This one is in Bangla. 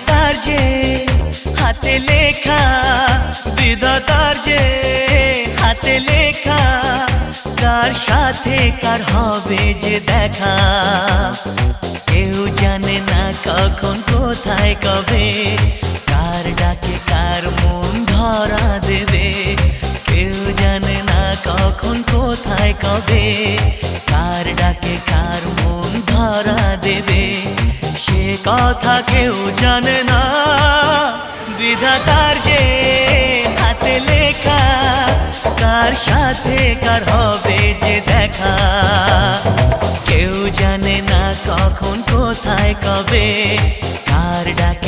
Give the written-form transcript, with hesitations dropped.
বিধাতার যে হাতে লেখা, বিধাতার যে হাতে লেখা, কার সাথে কার হবে যে দেখা। কেউ জানে না কখন কোথায় কবে, কার ডাকে কার মন ধরা দেবে। কেউ জানে না কখন কোথায় কবে, কার ডাকে কার মন ধরা দেবে। সে কথা কেউ জানে না, বিধাতার যে হাতে লেখা, কার সাথে কার হবে যে দেখা। কেউ জানে না কখন কোথায় কবে, কার ডাকে